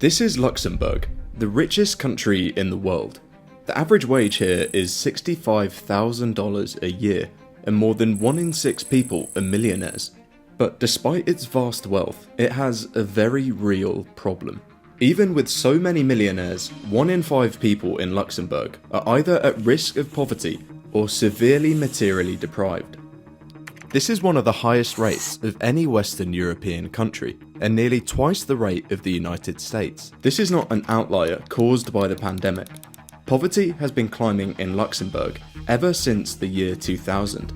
This is Luxembourg, the richest country in the world. The average wage here is $65,000 a year, and more than 1 in 6 people are millionaires. But despite its vast wealth, it has a very real problem. Even with so many millionaires, 1 in 5 people in Luxembourg are either at risk of poverty or severely materially deprived. This is one of the highest rates of any Western European country, and nearly twice the rate of the United States. This is not an outlier caused by the pandemic. Poverty has been climbing in Luxembourg ever since the year 2000.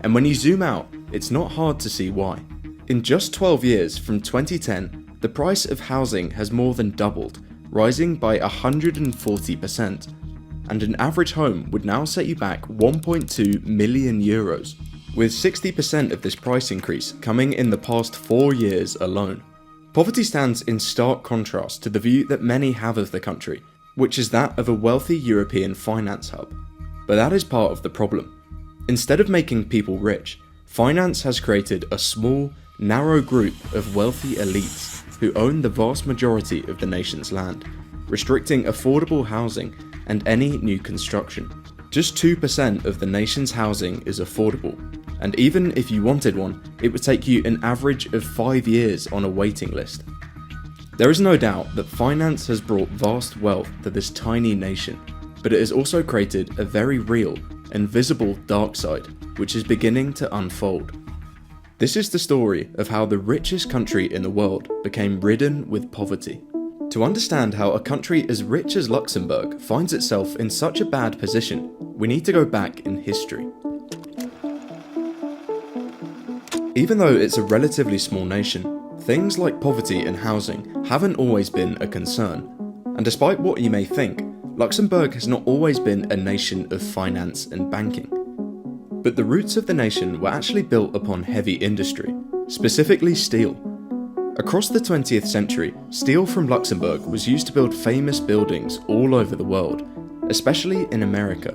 And when you zoom out, it's not hard to see why. In just 12 years from 2010, the price of housing has more than doubled, rising by 140%. And an average home would now set you back 1.2 million euros. With 60% of this price increase coming in the past 4 years alone. Poverty stands in stark contrast to the view that many have of the country, which is that of a wealthy European finance hub. But that is part of the problem. Instead of making people rich, finance has created a small, narrow group of wealthy elites who own the vast majority of the nation's land, restricting affordable housing and any new construction. Just 2% of the nation's housing is affordable, and even if you wanted one, it would take you an average of 5 years on a waiting list. There is no doubt that finance has brought vast wealth to this tiny nation, but it has also created a very real and visible dark side, which is beginning to unfold. This is the story of how the richest country in the world became ridden with poverty. To understand how a country as rich as Luxembourg finds itself in such a bad position, we need to go back in history. Even though it's a relatively small nation, things like poverty and housing haven't always been a concern. And despite what you may think, Luxembourg has not always been a nation of finance and banking. But the roots of the nation were actually built upon heavy industry, specifically steel. Across the 20th century, steel from Luxembourg was used to build famous buildings all over the world, especially in America.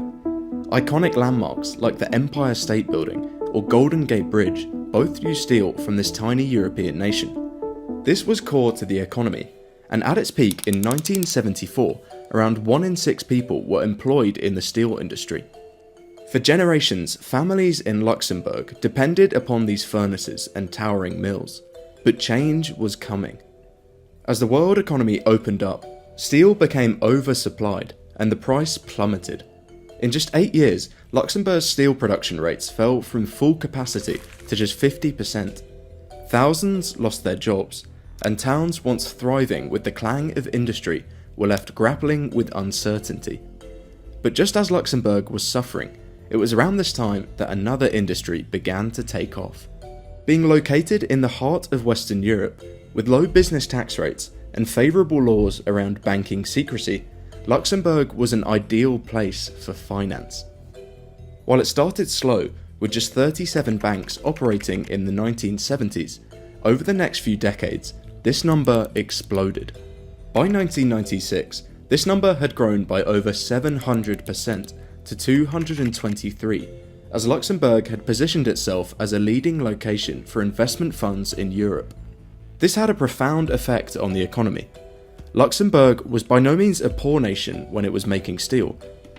Iconic landmarks like the Empire State Building or Golden Gate Bridge both use steel from this tiny European nation. This was core to the economy, and at its peak in 1974, around 1 in 6 people were employed in the steel industry. For generations, families in Luxembourg depended upon these furnaces and towering mills. But change was coming. As the world economy opened up, steel became oversupplied and the price plummeted. In just 8 years, Luxembourg's steel production rates fell from full capacity to just 50%. Thousands lost their jobs, and towns once thriving with the clang of industry were left grappling with uncertainty. But just as Luxembourg was suffering, it was around this time that another industry began to take off. Being located in the heart of Western Europe, with low business tax rates and favourable laws around banking secrecy, Luxembourg was an ideal place for finance. While it started slow, with just 37 banks operating in the 1970s, over the next few decades, this number exploded. By 1996, this number had grown by over 700% to 223, as Luxembourg had positioned itself as a leading location for investment funds in Europe. This had a profound effect on the economy. Luxembourg was by no means a poor nation when it was making steel,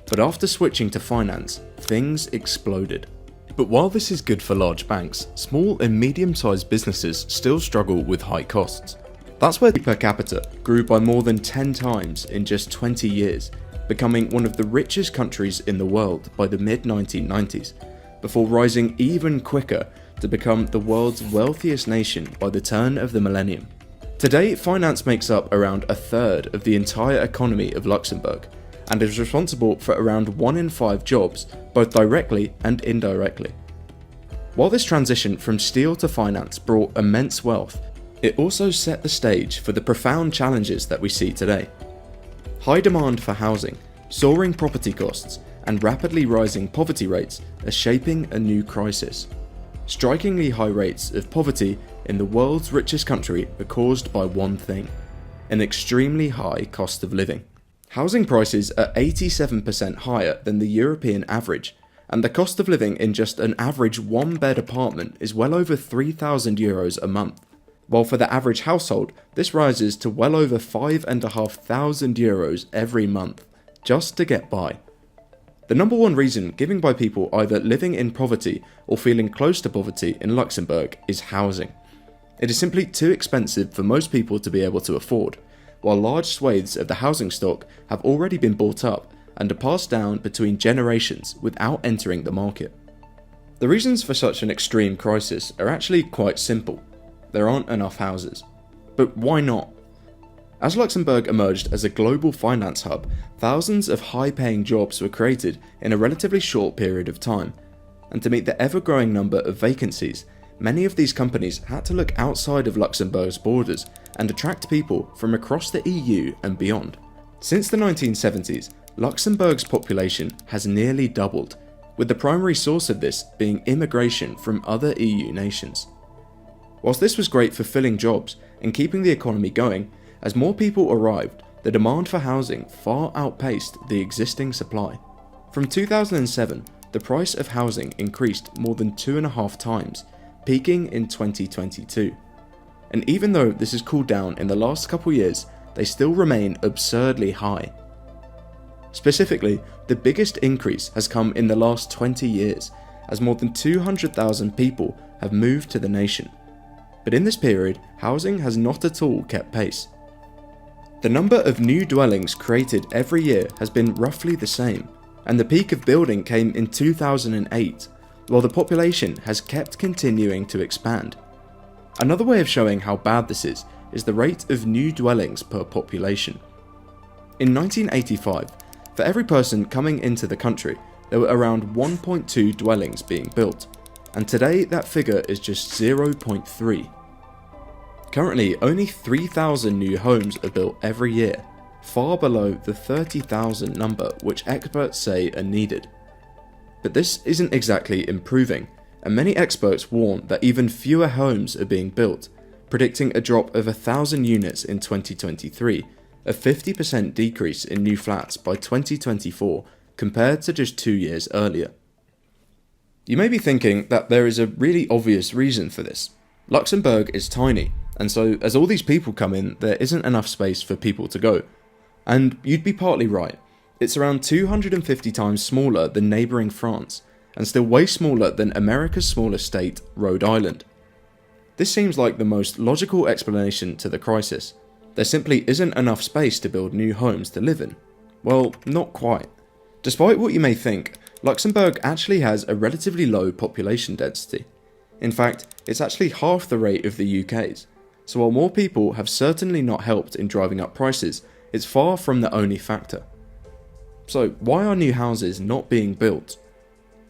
but after switching to finance, things exploded. But while this is good for large banks, small and medium-sized businesses still struggle with high costs. That's where per capita grew by more than 10 times in just 20 years, becoming one of the richest countries in the world by the mid-1990s, before rising even quicker to become the world's wealthiest nation by the turn of the millennium. Today, finance makes up around a third of the entire economy of Luxembourg, and is responsible for around 1 in 5 jobs, both directly and indirectly. While this transition from steel to finance brought immense wealth, it also set the stage for the profound challenges that we see today. High demand for housing, soaring property costs, and rapidly rising poverty rates are shaping a new crisis. Strikingly high rates of poverty in the world's richest country are caused by one thing: an extremely high cost of living. Housing prices are 87% higher than the European average, and the cost of living in just an average 1-bed apartment is well over €3,000 a month. while for the average household, this rises to well over €5,500 every month, just to get by. The number one reason given by people either living in poverty or feeling close to poverty in Luxembourg is housing. It is simply too expensive for most people to be able to afford, while large swathes of the housing stock have already been bought up and are passed down between generations without entering the market. The reasons for such an extreme crisis are actually quite simple. There aren't enough houses. But why not? As Luxembourg emerged as a global finance hub, thousands of high-paying jobs were created in a relatively short period of time, and to meet the ever-growing number of vacancies, many of these companies had to look outside of Luxembourg's borders and attract people from across the EU and beyond. Since the 1970s, Luxembourg's population has nearly doubled, with the primary source of this being immigration from other EU nations. Whilst this was great for filling jobs and keeping the economy going, as more people arrived, the demand for housing far outpaced the existing supply. From 2007, the price of housing increased more than 2.5 times, peaking in 2022. And even though this has cooled down in the last couple years, they still remain absurdly high. Specifically, the biggest increase has come in the last 20 years, as more than 200,000 people have moved to the nation. But in this period, housing has not at all kept pace. The number of new dwellings created every year has been roughly the same, and the peak of building came in 2008, while the population has kept continuing to expand. Another way of showing how bad this is the rate of new dwellings per population. In 1985, for every person coming into the country, there were around 1.2 dwellings being built, and today that figure is just 0.3. Currently, only 3,000 new homes are built every year, far below the 30,000 number which experts say are needed. But this isn't exactly improving, and many experts warn that even fewer homes are being built, predicting a drop of 1,000 units in 2023, a 50% decrease in new flats by 2024 compared to just 2 years earlier. You may be thinking that there is a really obvious reason for this. Luxembourg is tiny, and so as all these people come in, there isn't enough space for people to go. And you'd be partly right. It's around 250 times smaller than neighbouring France, and still way smaller than America's smallest state, Rhode Island. This seems like the most logical explanation to the crisis. There simply isn't enough space to build new homes to live in. Well, not quite. Despite what you may think, Luxembourg actually has a relatively low population density. In fact, it's actually half the rate of the UK's. So while more people have certainly not helped in driving up prices, it's far from the only factor. So why are new houses not being built?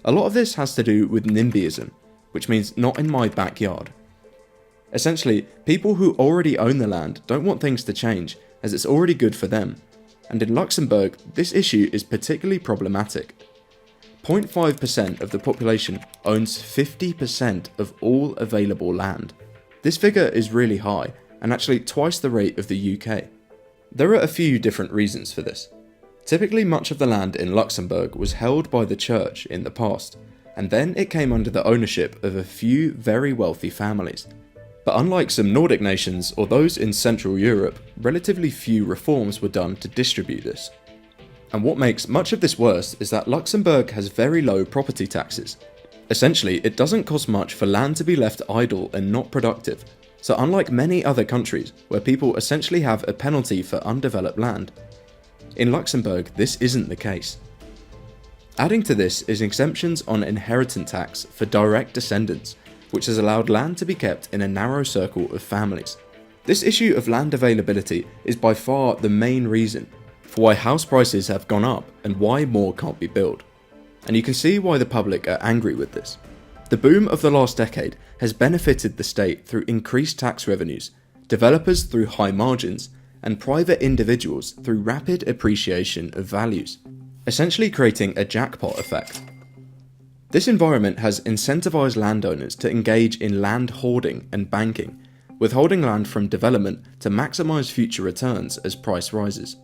A lot of this has to do with NIMBYism, which means not in my backyard. Essentially, people who already own the land don't want things to change, as it's already good for them. And in Luxembourg, this issue is particularly problematic. 0.5% of the population owns 50% of all available land. This figure is really high, and actually twice the rate of the UK. There are a few different reasons for this. Typically, much of the land in Luxembourg was held by the church in the past, and then it came under the ownership of a few very wealthy families. But unlike some Nordic nations or those in Central Europe, relatively few reforms were done to distribute this. And what makes much of this worse is that Luxembourg has very low property taxes. Essentially, it doesn't cost much for land to be left idle and not productive, so unlike many other countries where people essentially have a penalty for undeveloped land, in Luxembourg this isn't the case. Adding to this is exemptions on inheritance tax for direct descendants, which has allowed land to be kept in a narrow circle of families. This issue of land availability is by far the main reason for why house prices have gone up and why more can't be built. And you can see why the public are angry with this. The boom of the last decade has benefited the state through increased tax revenues, developers through high margins, and private individuals through rapid appreciation of values, essentially creating a jackpot effect. This environment has incentivized landowners to engage in land hoarding and banking, withholding land from development to maximize future returns as price rises.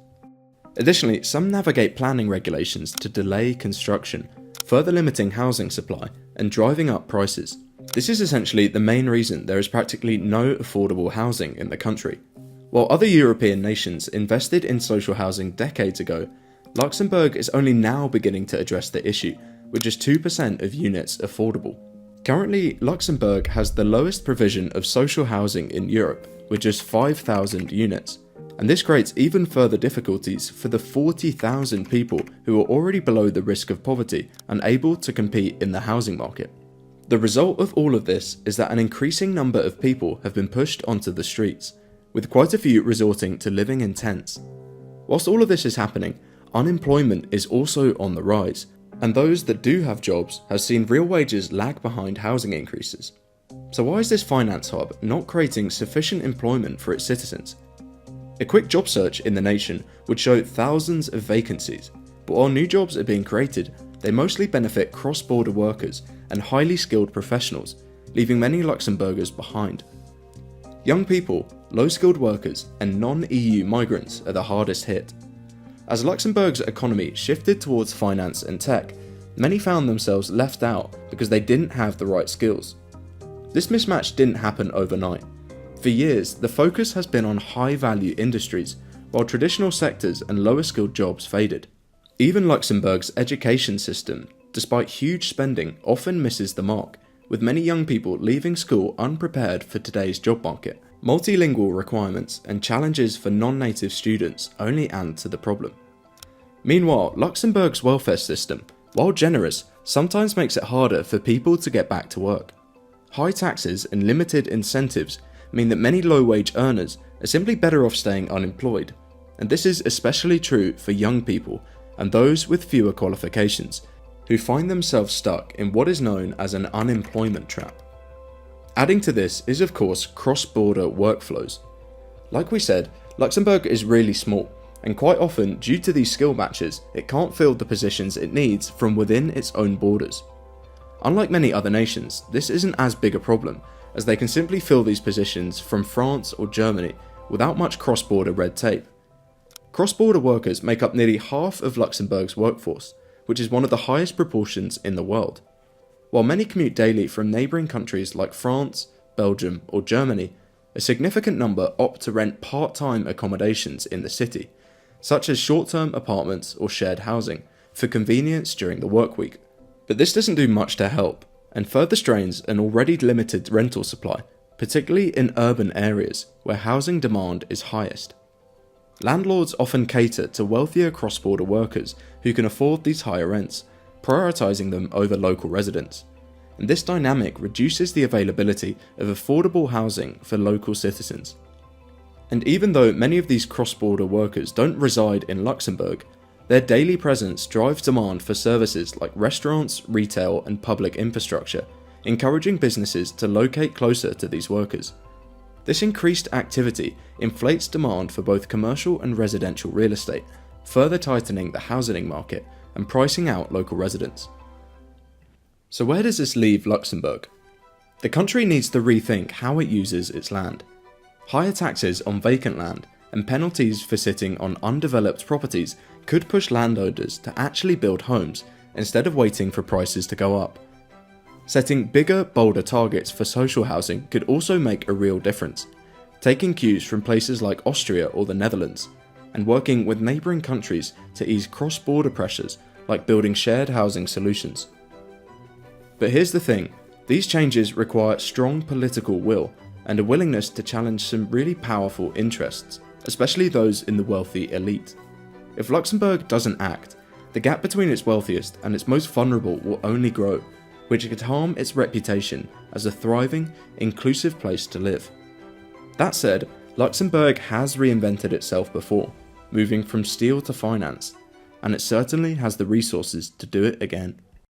Additionally, some navigate planning regulations to delay construction, further limiting housing supply and driving up prices. This is essentially the main reason there is practically no affordable housing in the country. While other European nations invested in social housing decades ago, Luxembourg is only now beginning to address the issue, with just 2% of units affordable. Currently, Luxembourg has the lowest provision of social housing in Europe, with just 5,000 units, and this creates even further difficulties for the 40,000 people who are already below the risk of poverty and able to compete in the housing market. The result of all of this is that an increasing number of people have been pushed onto the streets, with quite a few resorting to living in tents. Whilst all of this is happening, unemployment is also on the rise, and those that do have jobs have seen real wages lag behind housing increases. So why is this finance hub not creating sufficient employment for its citizens? A quick job search in the nation would show thousands of vacancies, but while new jobs are being created, they mostly benefit cross-border workers and highly skilled professionals, leaving many Luxembourgers behind. Young people, low-skilled workers, and non-EU migrants are the hardest hit. As Luxembourg's economy shifted towards finance and tech, many found themselves left out because they didn't have the right skills. This mismatch didn't happen overnight. For years, the focus has been on high-value industries, while traditional sectors and lower-skilled jobs faded. Even Luxembourg's education system, despite huge spending, often misses the mark, with many young people leaving school unprepared for today's job market. Multilingual requirements and challenges for non-native students only add to the problem. Meanwhile, Luxembourg's welfare system, while generous, sometimes makes it harder for people to get back to work. High taxes and limited incentives mean that many low-wage earners are simply better off staying unemployed, and this is especially true for young people and those with fewer qualifications, who find themselves stuck in what is known as an unemployment trap. Adding to this is of course cross-border workflows. Like we said, Luxembourg is really small, and quite often due to these skill matches, it can't fill the positions it needs from within its own borders. Unlike many other nations, this isn't as big a problem, as they can simply fill these positions from France or Germany without much cross-border red tape. Cross-border workers make up nearly half of Luxembourg's workforce, which is one of the highest proportions in the world. While many commute daily from neighbouring countries like France, Belgium or Germany, a significant number opt to rent part-time accommodations in the city, such as short-term apartments or shared housing, for convenience during the work week. But this doesn't do much to help, and further strains an already limited rental supply, particularly in urban areas where housing demand is highest. Landlords often cater to wealthier cross-border workers who can afford these higher rents, prioritising them over local residents, and this dynamic reduces the availability of affordable housing for local citizens. And even though many of these cross-border workers don't reside in Luxembourg, their daily presence drives demand for services like restaurants, retail and public infrastructure, encouraging businesses to locate closer to these workers. This increased activity inflates demand for both commercial and residential real estate, further tightening the housing market and pricing out local residents. So where does this leave Luxembourg? The country needs to rethink how it uses its land. Higher taxes on vacant land and penalties for sitting on undeveloped properties could push landowners to actually build homes instead of waiting for prices to go up. Setting bigger, bolder targets for social housing could also make a real difference, taking cues from places like Austria or the Netherlands, and working with neighbouring countries to ease cross-border pressures like building shared housing solutions. But here's the thing, these changes require strong political will and a willingness to challenge some really powerful interests, especially those in the wealthy elite. If Luxembourg doesn't act, the gap between its wealthiest and its most vulnerable will only grow, which could harm its reputation as a thriving, inclusive place to live. That said, Luxembourg has reinvented itself before, moving from steel to finance, and it certainly has the resources to do it again.